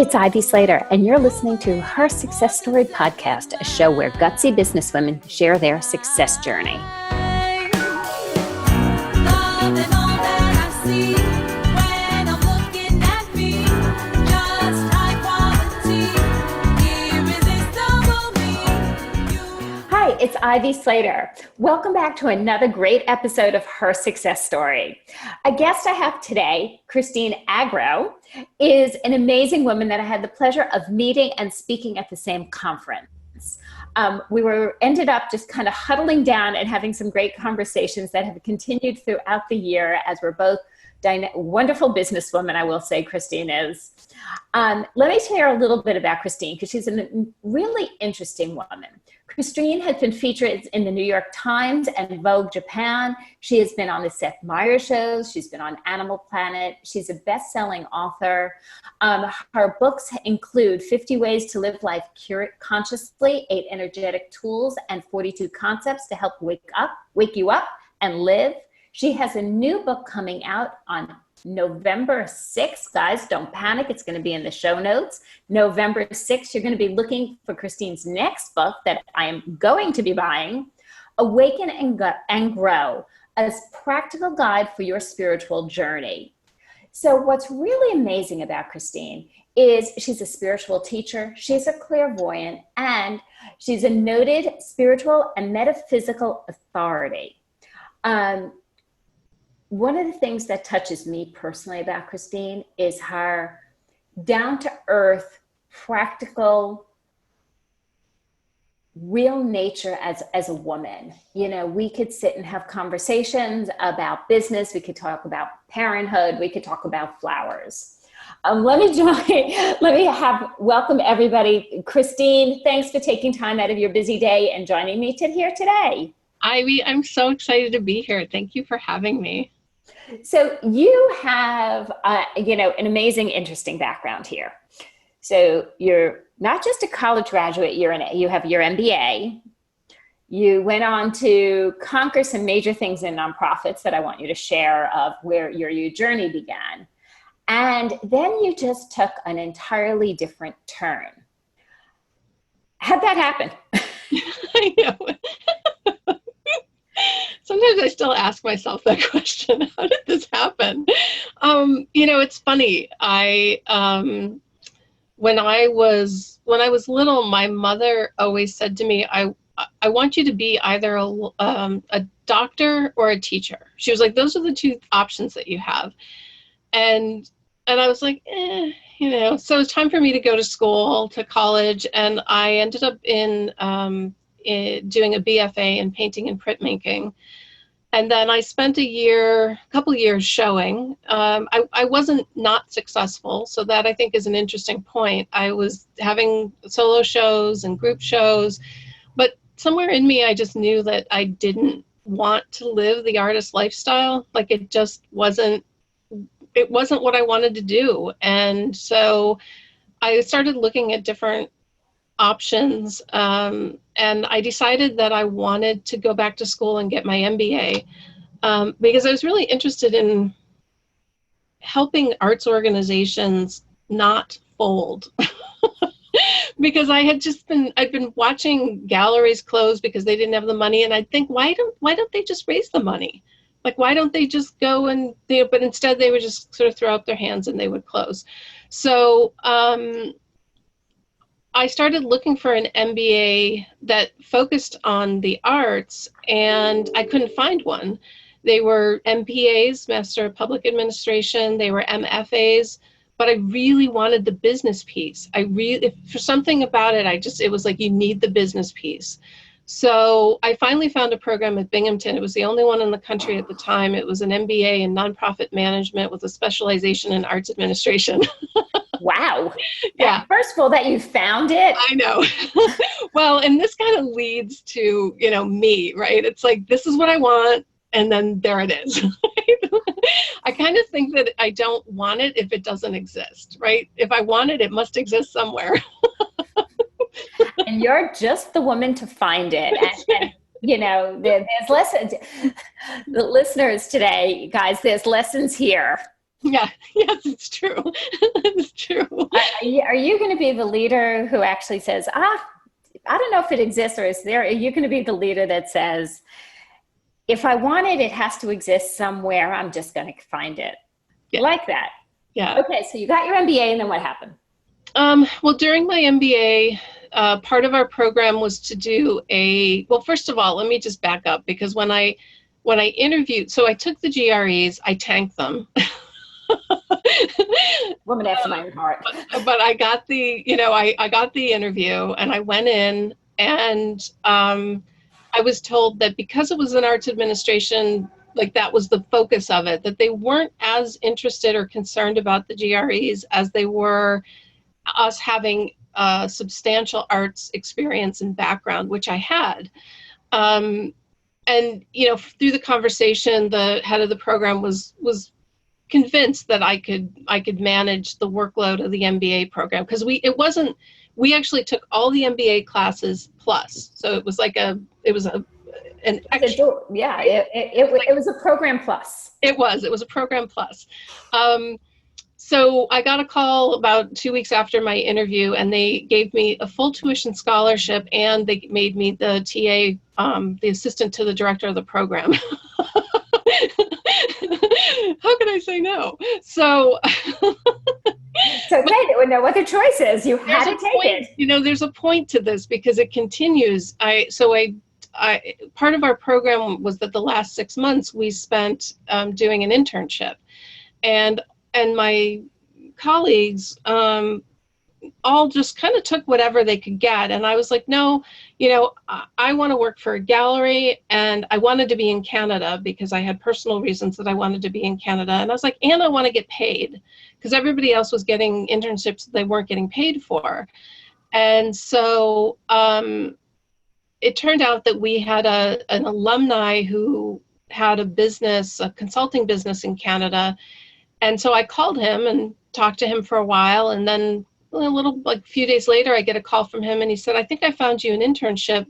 it's Ivy Slater, and you're listening to Her Success Story Podcast, a show where gutsy businesswomen share their success journey. Hi, it's Ivy Slater. Welcome back to another great episode of Her Success Story. A guest I have today, Christine Agro, is an amazing woman that I had the pleasure of meeting and speaking at the same conference. We ended up just kind of huddling down and having some great conversations that have continued throughout the year, as we're both wonderful businesswomen, I will say Christine is. Let me share a little bit about Christine, because she's a really interesting woman. Christine has been featured in the New York Times and Vogue Japan. She has been on the Seth Meyers shows. She's been on Animal Planet. She's a best-selling author. Her books include 50 Ways to Live Life Consciously, 8 Energetic Tools, and 42 Concepts to help wake you up and live. She has a new book coming out on November 6th. Guys, don't panic. It's going to be in the show notes. November 6th, you're going to be looking for Christine's next book that I am going to be buying, Awaken and Grow, a practical guide for your spiritual journey. So what's really amazing about Christine is she's a spiritual teacher, she's a clairvoyant, and she's a noted spiritual and metaphysical authority. One of the things that touches me personally about Christine is her down-to-earth, practical, real nature as a woman. You know, we could sit and have conversations about business. We could talk about parenthood. We could talk about flowers. Welcome everybody. Christine, thanks for taking time out of your busy day and joining me here today. Ivy, I'm so excited to be here. Thank you for having me. So you have, an amazing, interesting background here. So you're not just a college graduate, you have your MBA. You went on to conquer some major things in nonprofits that I want you to share of where your journey began. And then you just took an entirely different turn. How'd that happen? I know. Sometimes I still ask myself that question. How did this happen? It's funny. When I was little, my mother always said to me, I want you to be either a doctor or a teacher. She was like, those are the two options that you have. And I was like, so it's time for me to go to college. And I ended up doing a BFA in painting and printmaking. And then I spent a couple years showing. I wasn't not successful, so that I think is an interesting point. I was having solo shows and group shows, but somewhere in me, I just knew that I didn't want to live the artist lifestyle. Like it wasn't what I wanted to do. And so I started looking at different options, and I decided that I wanted to go back to school and get my MBA, because I was really interested in helping arts organizations not fold. Because I'd been watching galleries close because they didn't have the money, and I'd think, why don't they just raise the money? Like, why don't they just go but instead they would just sort of throw up their hands and they would close. So, I started looking for an MBA that focused on the arts, and I couldn't find one. They were MPAs, Master of Public Administration, they were MFAs, but I really wanted the business piece. For something about it, it was like, you need the business piece. So I finally found a program at Binghamton. It was the only one in the country at the time. It was an MBA in nonprofit management with a specialization in arts administration. Wow. Yeah. First of all, that you found it. I know. Well, and this kind of leads to, me, right? It's like, this is what I want. And then there it is. I kind of think that I don't want it if it doesn't exist, right? If I want it, it must exist somewhere. And you're just the woman to find it. And there's lessons. The listeners today, guys, there's lessons here. Yeah, yes, it's true. It's true. Are you going to be the leader who actually says, I don't know if it exists or is there? Are you going to be the leader that says, if I want it, it has to exist somewhere. I'm just going to find it. Yeah. Like that. Yeah. Okay, so you got your MBA, and then what happened? Well, during my MBA, part of our program was to do well, first of all, let me just back up, because when I interviewed, so I took the GREs, I tanked them. Woman after my own heart. But I got I got the interview, and I went in, and I was told that because it was an arts administration, like that was the focus of it, that they weren't as interested or concerned about the GREs as they were us having a substantial arts experience and background, which I had. And, through the conversation, the head of the program was convinced that I could manage the workload of the MBA program, because we actually took all the MBA classes plus. So it was an extra. Yeah, it was a program plus. It was a program plus. So I got a call about 2 weeks after my interview, and they gave me a full tuition scholarship, and they made me the TA, the assistant to the director of the program. How can I say no? So okay, there were no other choices. You had to take it. There's a point to this, because it continues. Part of our program was that the last 6 months we spent doing an internship, and my colleagues all just kind of took whatever they could get. And I was like, no, I want to work for a gallery, and I wanted to be in Canada because I had personal reasons that I wanted to be in Canada. And I was like, and I want to get paid, because everybody else was getting internships that they weren't getting paid for. And so it turned out that we had an alumni who had a consulting business in Canada. And so I called him and talked to him for a while, and then a few days later, I get a call from him, and he said, I think I found you an internship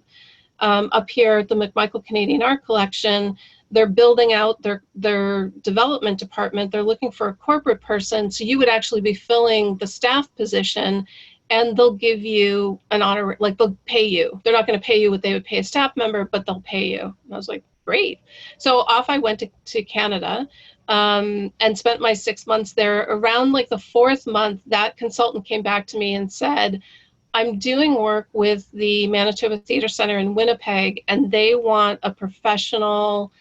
up here at the McMichael Canadian Art Collection. They're building out their development department. They're looking for a corporate person, so you would actually be filling the staff position, and they'll give you an honor, like they'll pay you. They're not going to pay you what they would pay a staff member, but they'll pay you. And I was like, great. So off I went to Canada. And spent my 6 months there. Around like the 4th month, that consultant came back to me and said, I'm doing work with the Manitoba Theatre Center in Winnipeg, and they want a professional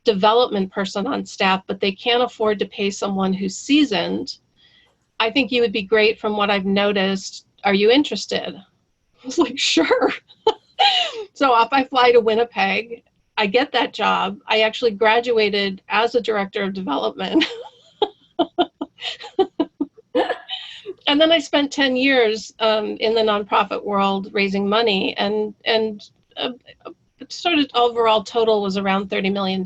development person on staff, but they can't afford to pay someone who's seasoned. I think you would be great from what I've noticed. Are you interested? I was like, sure. So off I fly to Winnipeg. I get that job. I actually graduated as a director of development. And then I spent 10 years in the nonprofit world raising money, and sort of overall total was around $30 million.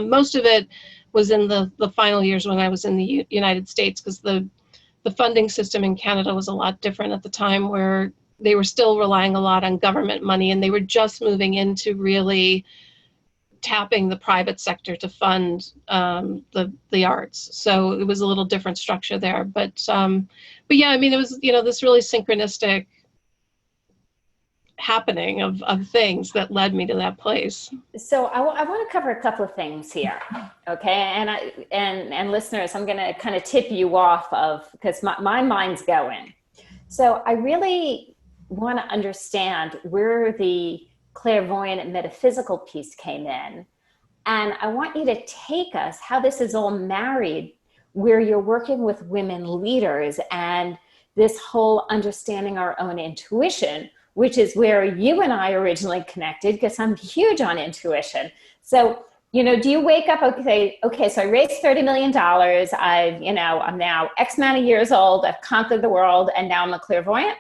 Most of it was in the final years when I was in the United States, because the funding system in Canada was a lot different at the time, where they were still relying a lot on government money, and they were just moving into really tapping the private sector to fund the arts. So it was a little different structure there. But yeah, I mean, it was, this really synchronistic happening of things that led me to that place. So I want to cover a couple of things here. Okay. And listeners, I'm going to kind of tip you off because my mind's going. So I really want to understand where the clairvoyant and metaphysical piece came in. And I want you to take us how this is all married, where you're working with women leaders and this whole understanding our own intuition, which is where you and I originally connected, because I'm huge on intuition. So, do you wake up, okay, so I raised $30 million. I'm now X amount of years old. I've conquered the world, and now I'm a clairvoyant?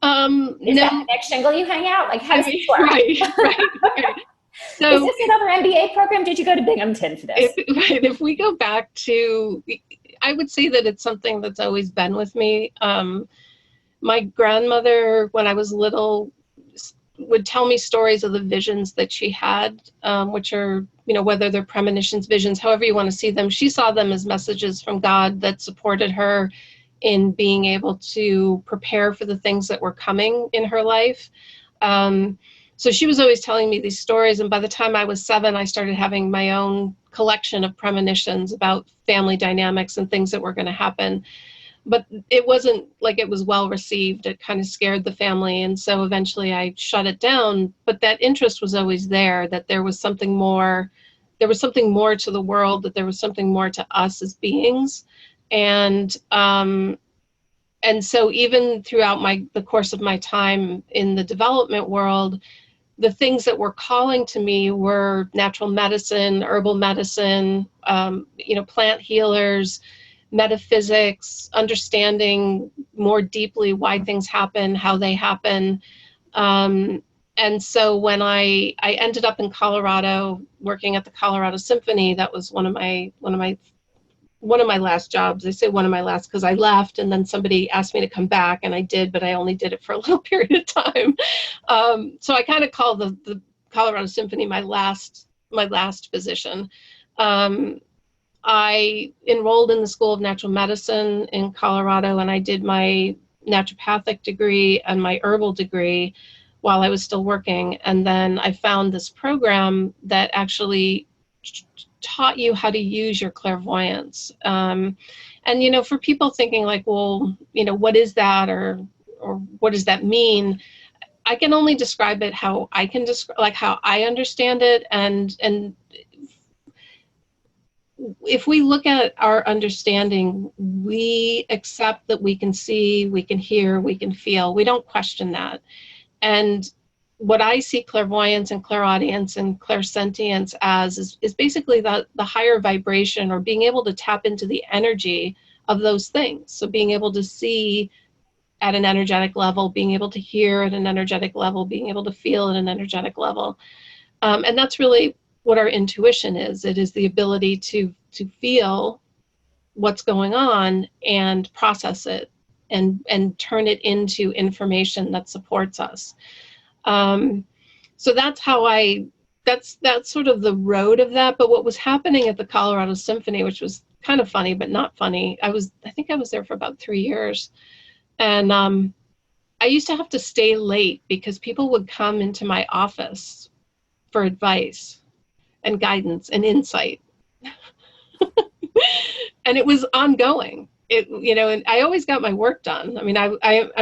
Is that the next shingle you hang out? Like, how does this work? Right. So, is this another MBA program? Did you go to Binghamton for this? If we go back to, I would say that it's something that's always been with me. My grandmother, when I was little, would tell me stories of the visions that she had, which are, whether they're premonitions, visions, however you want to see them. She saw them as messages from God that supported her in being able to prepare for the things that were coming in her life. So she was always telling me these stories. And by the time I was 7, I started having my own collection of premonitions about family dynamics and things that were going to happen. But it wasn't like it was well received. It kind of scared the family. And so eventually I shut it down. But that interest was always there, that there was something more. There was something more to the world, that there was something more to us as beings. And so even throughout the course of my time in the development world, the things that were calling to me were natural medicine, herbal medicine, plant healers, metaphysics, understanding more deeply why things happen, how they happen. And so when I ended up in Colorado working at the Colorado Symphony, that was one of my last jobs. I say one of my last because I left and then somebody asked me to come back, and I did, but I only did it for a little period of time. So I kind of call the Colorado Symphony my last position. I enrolled in the School of Natural Medicine in Colorado, and I did my naturopathic degree and my herbal degree while I was still working. And then I found this program that actually taught you how to use your clairvoyance. And, for people thinking like, well, what is that, or what does that mean? I can only describe it how I can describe, like how I understand it. And if we look at our understanding, we accept that we can see, we can hear, we can feel. We don't question that. And what I see clairvoyance and clairaudience and clairsentience as is basically the higher vibration, or being able to tap into the energy of those things. So being able to see at an energetic level, being able to hear at an energetic level, being able to feel at an energetic level. And that's really what our intuition is. It is the ability to feel what's going on and process it and turn it into information that supports us. So that's how that's sort of the road of that. But what was happening at the Colorado Symphony, which was kind of funny, but not funny. I think I was there for about 3 years. And I used to have to stay late because people would come into my office for advice and guidance and insight. And it was ongoing. And I always got my work done. I mean, I'm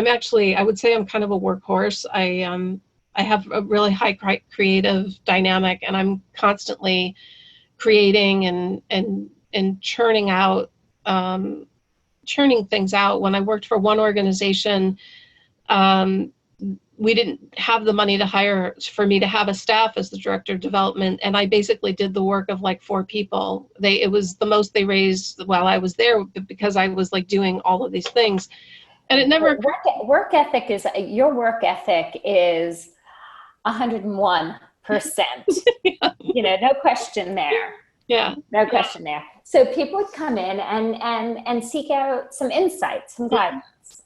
actually, I would say I'm kind of a workhorse. I have a really high creative dynamic, and I'm constantly creating and churning things out. When I worked for one organization, we didn't have the money to hire for me to have a staff as the director of development. And I basically did the work of like 4 people. It was the most they raised while I was there, because I was like doing all of these things. And it never, your work ethic is 101%, yeah. No question there. Yeah. No question there. So people would come in and seek out some insights, some guidance.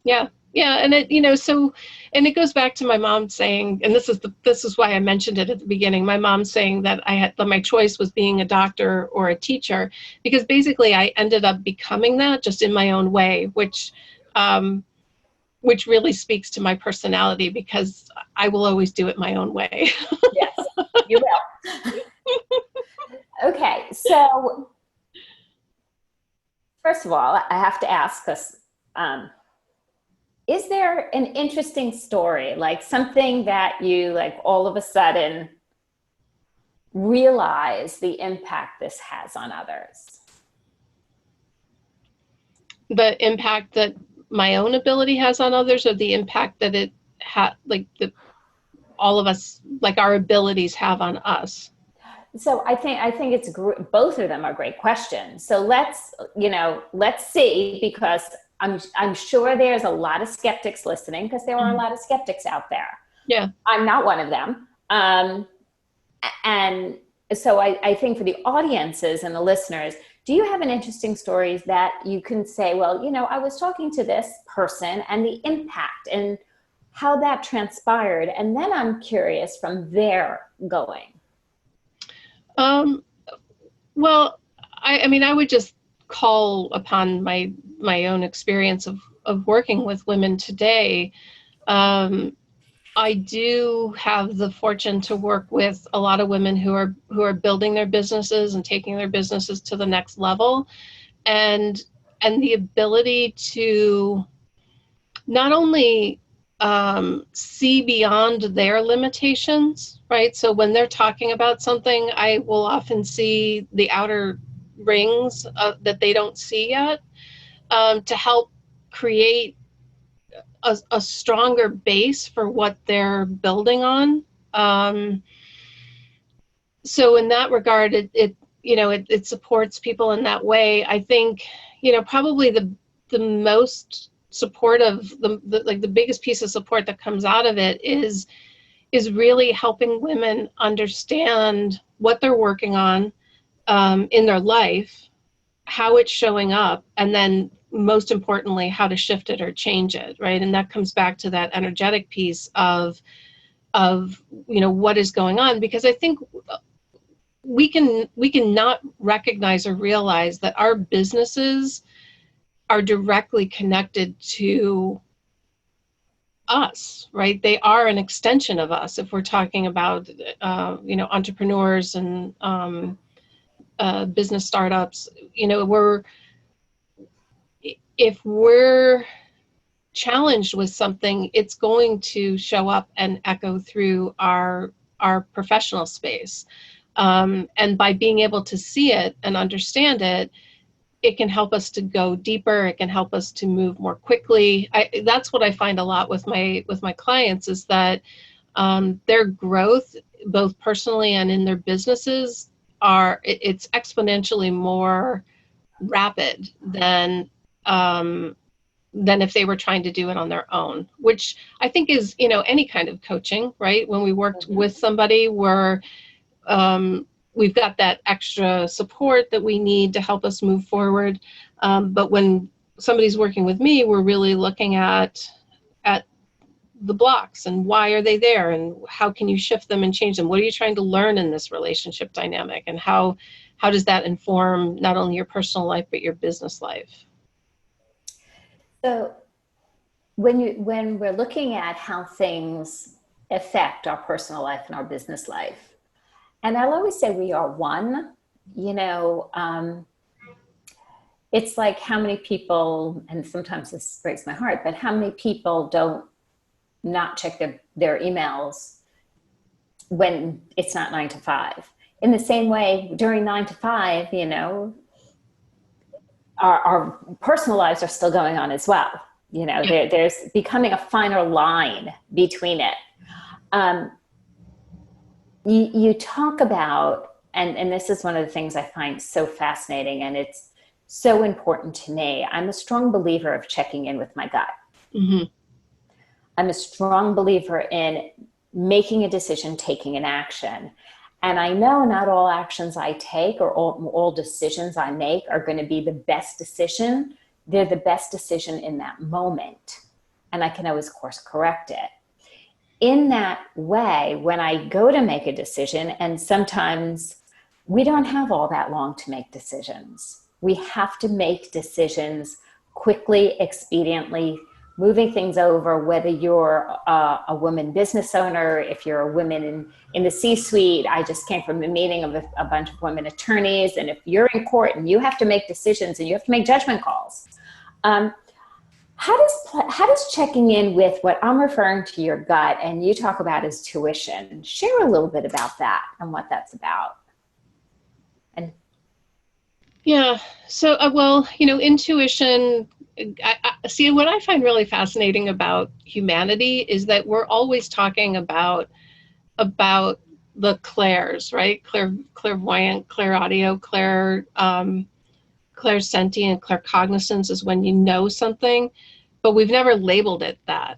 Yeah. Yeah. And it, and it goes back to my mom saying, and this is why I mentioned it at the beginning, my mom saying that my choice was being a doctor or a teacher, because basically I ended up becoming that just in my own way, which really speaks to my personality, because I will always do it my own way. Yes, you will. Okay. So first of all, I have to ask us, is there an interesting story, like something that you like all of a sudden realize the impact this has on others? The impact that my own ability has on others, or the impact that it had, like all of us, like our abilities have on us? So I think it's both of them are great questions. So let's see, because I'm sure there's a lot of skeptics listening, because there are a lot of skeptics out there. Yeah. I'm not one of them. And so I think for the audiences and the listeners, do you have an interesting story that you can say, well, I was talking to this person and the impact, and how that transpired. And then I'm curious from there going. Well, I mean, I would just call upon my own experience of working with women today. I do have the fortune to work with a lot of women who are building their businesses and taking their businesses to the next level, and the ability to not only see beyond their limitations, right? So when they're talking about something, I will often see the outer rings that they don't see yet, to help create a stronger base for what they're building on. So in that regard, it supports people in that way. I think, probably the most supportive, the biggest piece of support that comes out of it is really helping women understand what they're working on in their life, how it's showing up, and then most importantly, how to shift it or change it, right? And that comes back to that energetic piece of what is going on, because I think we can not recognize or realize that our businesses are directly connected to us, right? They are an extension of us. If we're talking about entrepreneurs and business startups, if we're challenged with something, it's going to show up and echo through our professional space. And by being able to see it and understand it, it can help us to go deeper. It can help us to move more quickly. That's what I find a lot with my clients, is that their growth, both personally and in their businesses, it's exponentially more rapid than if they were trying to do it on their own, which I think is, any kind of coaching, right? When we worked with somebody, we've got that extra support that we need to help us move forward. But when somebody's working with me, we're really looking at the blocks and why are they there, and how can you shift them and change them? What are you trying to learn in this relationship dynamic, and how does that inform not only your personal life but your business life? So when we're looking at how things affect our personal life and our business life, and I'll always say we are one, it's like how many people, and sometimes this breaks my heart, but how many people don't not check their emails when it's not 9 to 5? In the same way, during 9 to 5, our personal lives are still going on as well. There's becoming a finer line between it. You talk about, and this is one of the things I find so fascinating, and it's so important to me. I'm a strong believer of checking in with my gut. Mm-hmm. I'm a strong believer in making a decision, taking an action. And I know not all actions I take or all decisions I make are going to be the best decision. They're the best decision in that moment. And I can always course correct it. In that way, when I go to make a decision, and sometimes we don't have all that long to make decisions. We have to make decisions quickly, expediently, moving things over, whether you're a woman business owner, if you're a woman in the C-suite. I just came from a meeting of a bunch of women attorneys, and if you're in court and you have to make decisions and you have to make judgment calls, how does checking in with what I'm referring to your gut and you talk about as tuition, share a little bit about that and what that's about? And yeah, so intuition. I see, what I find really fascinating about humanity is that we're always talking about the clairs, right? Clairvoyant, clairaudio, clairsentient, claircognizance is when you know something, but we've never labeled it that.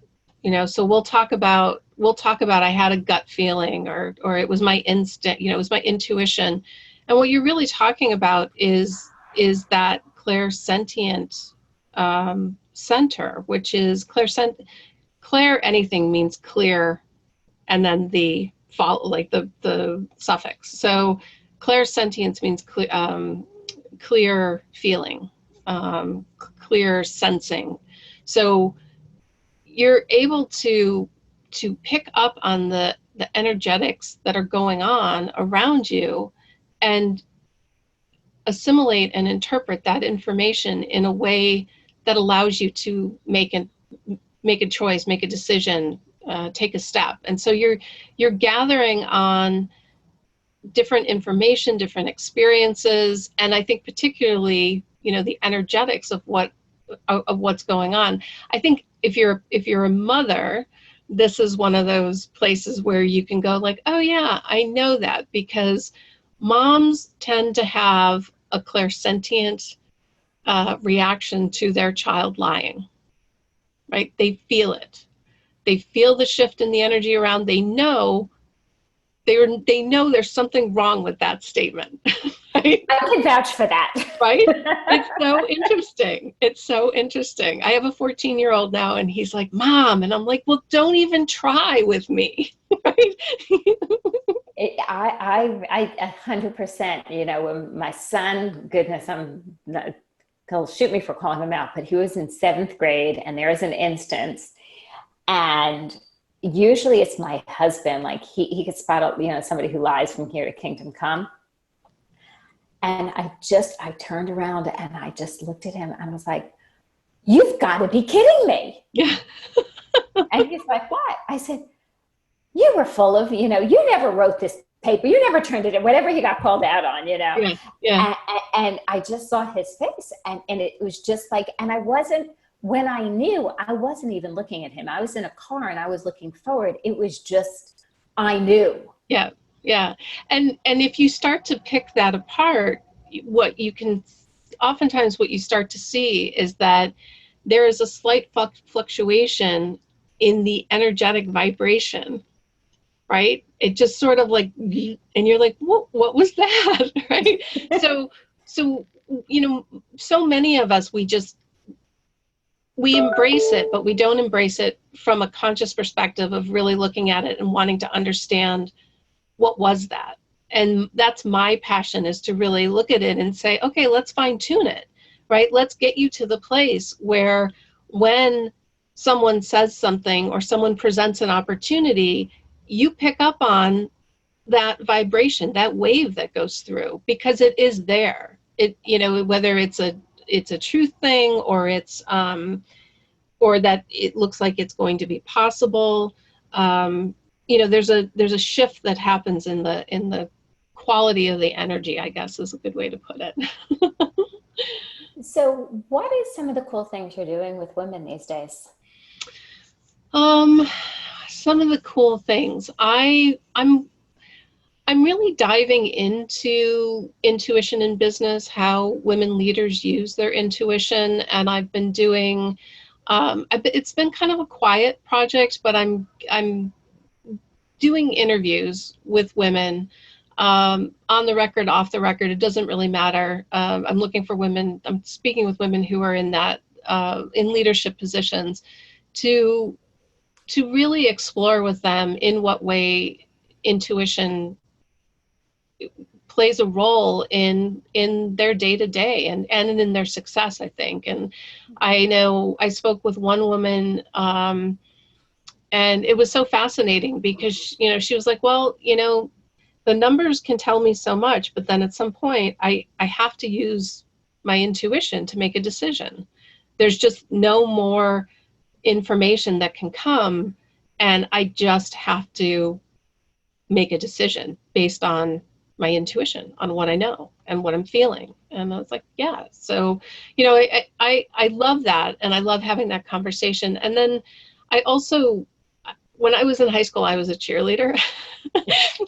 So we'll talk about I had a gut feeling, or it was my instinct, it was my intuition. And what you're really talking about is that clairsentient center, which is clair anything means clear, and then the suffix. So clairsentience means clear feeling, clear sensing. So you're able to pick up on the energetics that are going on around you and assimilate and interpret that information in a way that allows you to make a choice, make a decision, take a step. And so you're gathering on different information, different experiences, and I think particularly, the energetics of what's going on. I think if you're a mother, this is one of those places where you can go like, oh yeah, I know that, because moms tend to have a clairsentient reaction to their child lying, right? They feel it. They feel the shift in the energy around. They know there's something wrong with that statement. Right? I can vouch for that. Right? It's so interesting. It's so interesting. I have a 14-year-old now, and he's like, Mom, and I'm like, well, don't even try with me. Right? I 100%, when my son, goodness, he'll shoot me for calling him out, but he was in 7th grade, and there was an instance, and usually it's my husband, like he could spot out, somebody who lies from here to kingdom come. And I turned around and I just looked at him and I was like, you've got to be kidding me. Yeah. And he's like, what? I said, you were full of, you never wrote this paper. You never turned it in, whatever he got called out on, Yeah. Yeah. And I just saw his face and it was just like, and when I knew, I wasn't even looking at him. I was in a car and I was looking forward. It was just, I knew. Yeah. Yeah. And if you start to pick that apart, oftentimes what you start to see is that there is a slight fluctuation in the energetic vibration, right? It just sort of like, and you're like, what was that? Right? So, so many of us, we embrace it, but we don't embrace it from a conscious perspective of really looking at it and wanting to understand what was that. And that's my passion, is to really look at it and say, okay, let's fine tune it, right? Let's get you to the place where when someone says something or someone presents an opportunity, you pick up on that vibration, that wave that goes through, because it is there. It, whether it's a truth thing or it's, or that it looks like it's going to be possible. There's a shift that happens in the quality of the energy, I guess is a good way to put it. So what is some of the cool things you're doing with women these days? Some of the cool things. I'm really diving into intuition in business, how women leaders use their intuition, and I've been doing. It's been kind of a quiet project, but I'm doing interviews with women, on the record, off the record. It doesn't really matter. I'm looking for women. I'm speaking with women who are in that in leadership positions to really explore with them in what way intuition plays a role in their day-to-day and in their success, I think. And I know I spoke with one woman, and it was so fascinating because, she was like, well, the numbers can tell me so much, but then at some point I have to use my intuition to make a decision. There's just no more information that can come, and I just have to make a decision based on my intuition, on what I know and what I'm feeling. And I was like, yeah. So, I love that. And I love having that conversation. And then I also, when I was in high school, I was a cheerleader.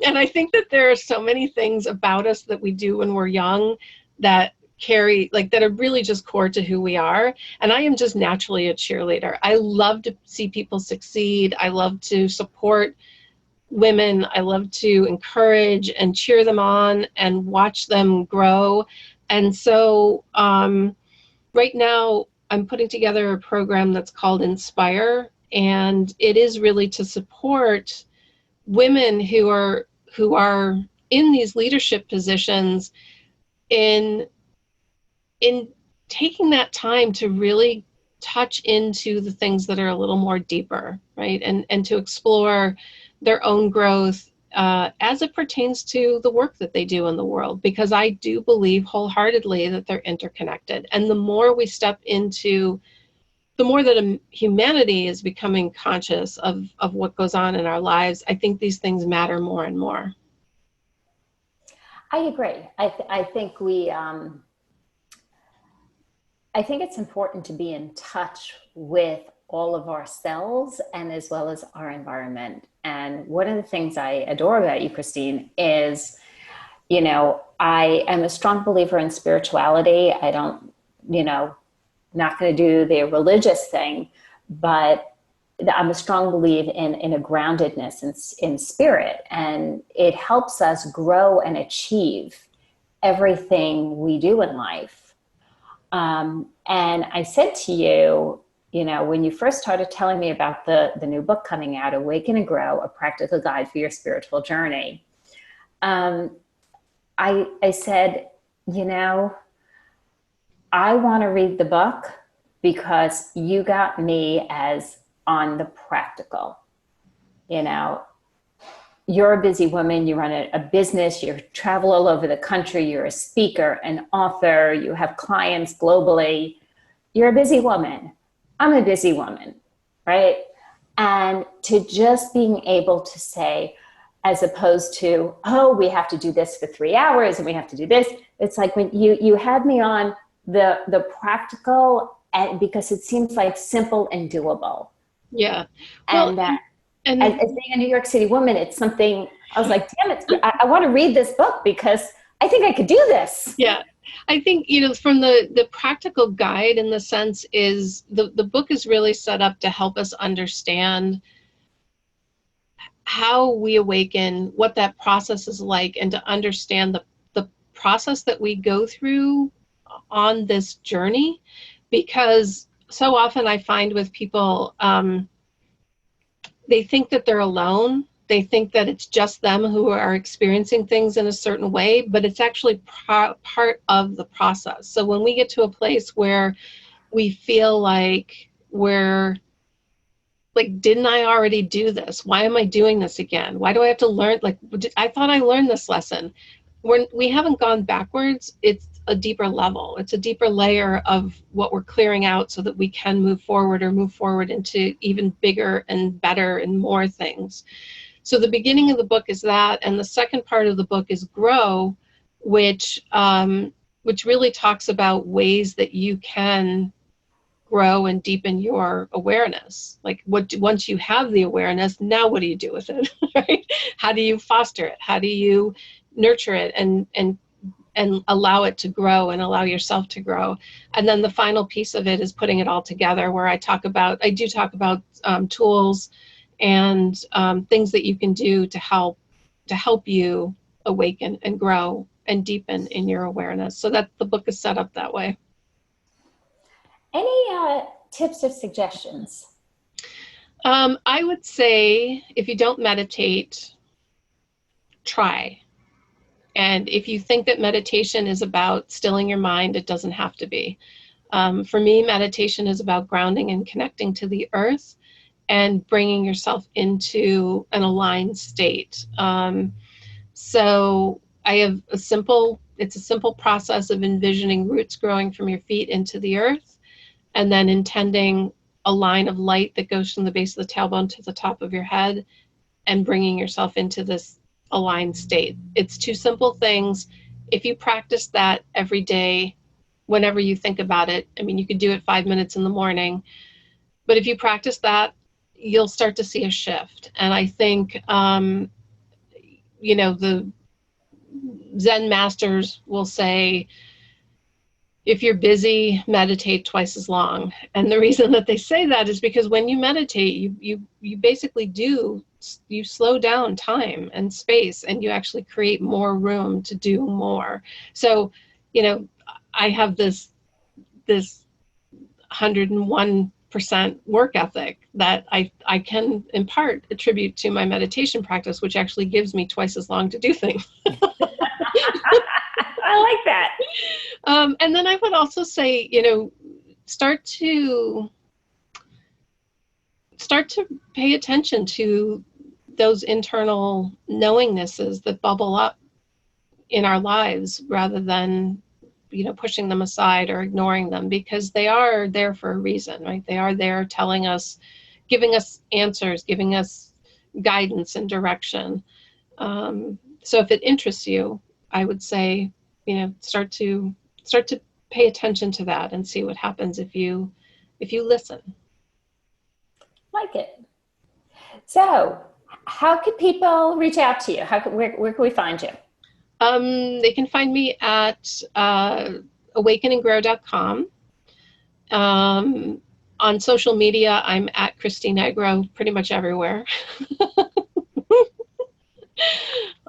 And I think that there are so many things about us that we do when we're young that that are really just core to who we are. And I am just naturally a cheerleader. I love to see people succeed. I love to support women. I love to encourage and cheer them on and watch them grow. And so right now I'm putting together a program that's called Inspire. And it is really to support women who are in these leadership positions in taking that time to really touch into the things that are a little more deeper, right? And to explore their own growth as it pertains to the work that they do in the world, because I do believe wholeheartedly that they're interconnected. And the more we step into, the more that humanity is becoming conscious of what goes on in our lives, I think these things matter more and more. I agree. I think I think it's important to be in touch with all of ourselves and as well as our environment. And one of the things I adore about you, Christine, is, you know, I am a strong believer in spirituality. I don't, you know, not going to do the religious thing, but I'm a strong believer in a groundedness in spirit. And it helps us grow and achieve everything we do in life. And I said to you, you know, when you first started telling me about the new book coming out, Awaken and Grow, A Practical Guide for Your Spiritual Journey, I said, you know, I want to read the book because you got me as on the practical. You know, you're a busy woman, you run a business, you travel all over the country, you're a speaker, an author, you have clients globally. You're a busy woman. I'm a busy woman, right? And to just being able to say, as opposed to, oh, we have to do this for 3 hours and we have to do this. It's like when you had me on the practical, and because it seems like simple and doable. Yeah. Well, and as being a New York City woman, it's something I was like, damn it, I want to read this book because I think I could do this. Yeah. I think, you know, from the practical guide in the sense is the book is really set up to help us understand how we awaken, what that process is like, and to understand the process that we go through on this journey. Because so often I find with people, they think that they're alone. They think that it's just them who are experiencing things in a certain way, but it's actually part of the process. So when we get to a place where we feel like we're like, didn't I already do this? Why am I doing this again? Why do I have to learn? Like, I thought I learned this lesson. We haven't gone backwards. It's a deeper level. It's a deeper layer of what we're clearing out so that we can move forward into even bigger and better and more things. So the beginning of the book is that, and the second part of the book is Grow, which really talks about ways that you can grow and deepen your awareness. Like once you have the awareness, now what do you do with it? Right? How do you foster it? How do you nurture it and allow it to grow and allow yourself to grow? And then the final piece of it is putting it all together, where I do talk about tools and things that you can do to help you awaken and grow and deepen in your awareness. So that the book is set up that way. Any tips or suggestions? I would say if you don't meditate, try. And if you think that meditation is about stilling your mind, it doesn't have to be. For me, meditation is about grounding and connecting to the earth and bringing yourself into an aligned state. So I have a simple process of envisioning roots growing from your feet into the earth, and then intending a line of light that goes from the base of the tailbone to the top of your head and bringing yourself into this aligned state. It's two simple things. If you practice that every day, whenever you think about it, I mean, you could do it 5 minutes in the morning, but if you practice that, you'll start to see a shift. And I think, you know, the Zen masters will say, if you're busy, meditate twice as long. And the reason that they say that is because when you meditate, you basically you slow down time and space, and you actually create more room to do more. So, you know, I have this 101 100% work ethic that I can in part attribute to my meditation practice, which actually gives me twice as long to do things. I like that. And then I would also say, you know, start to pay attention to those internal knowingnesses that bubble up in our lives rather than, you know, pushing them aside or ignoring them, because they are there for a reason, right? They are there telling us, giving us answers, giving us guidance and direction. So if it interests you, I would say, you know, start to pay attention to that and see what happens if you listen. Like it. So how could people reach out to you? Where can we find you? They can find me at awakenandgrow.com. On social media, I'm at Christine Agro pretty much everywhere.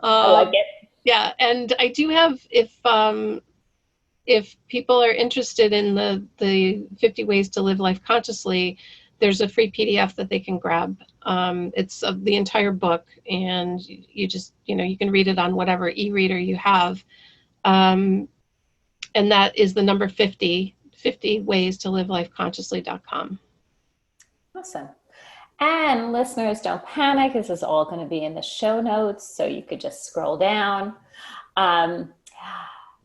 I like it. Yeah, and I do have, if people are interested in the 50 ways to live life consciously, there's a free PDF that they can grab. It's of the entire book, and you just, you know, you can read it on whatever e-reader you have. And that is the number 50 ways to live life consciously.com. Awesome. And listeners, don't panic. This is all going to be in the show notes, so you could just scroll down.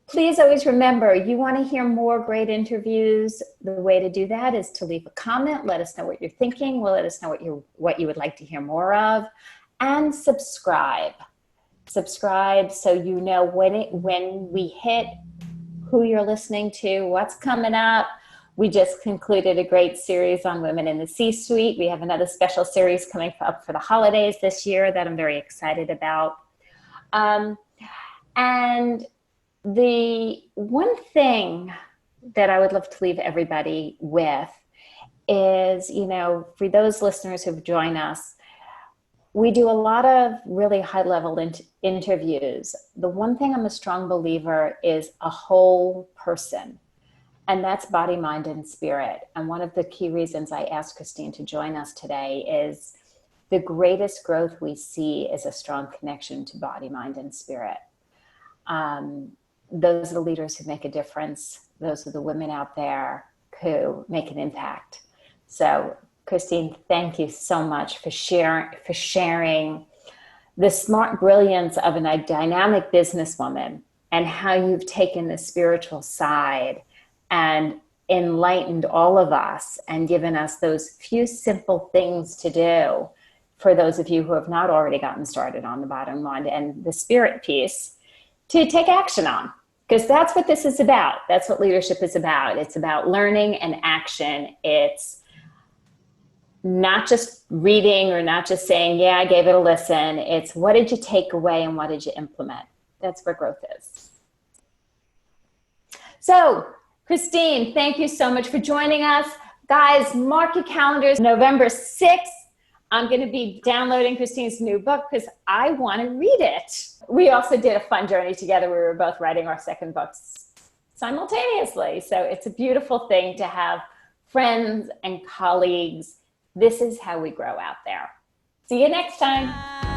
Please always remember, you want to hear more great interviews. The way to do that is to leave a comment. Let us know what you're thinking. Let us know what you would like to hear more of. And subscribe. Subscribe so you know when we hit, who you're listening to, what's coming up. We just concluded a great series on women in the C-suite. We have another special series coming up for the holidays this year that I'm very excited about. And the one thing that I would love to leave everybody with is, you know, for those listeners who've joined us, we do a lot of really high-level interviews. The one thing I'm a strong believer is a whole person, and that's body, mind, and spirit. And one of the key reasons I asked Christine to join us today is the greatest growth we see is a strong connection to body, mind, and spirit. Those are the leaders who make a difference. Those are the women out there who make an impact. So, Christine, thank you so much for sharing the smart brilliance of a dynamic businesswoman and how you've taken the spiritual side and enlightened all of us and given us those few simple things to do for those of you who have not already gotten started on the bottom line and the spirit piece to take action on. Because that's what this is about. That's what leadership is about. It's about learning and action. It's not just reading or not just saying, yeah, I gave it a listen. It's what did you take away and what did you implement? That's where growth is. So, Christine, thank you so much for joining us. Guys, mark your calendars. November 6th, I'm going to be downloading Christine's new book because I want to read it. We also did a fun journey together. We were both writing our second books simultaneously. So it's a beautiful thing to have friends and colleagues. This is how we grow out there. See you next time.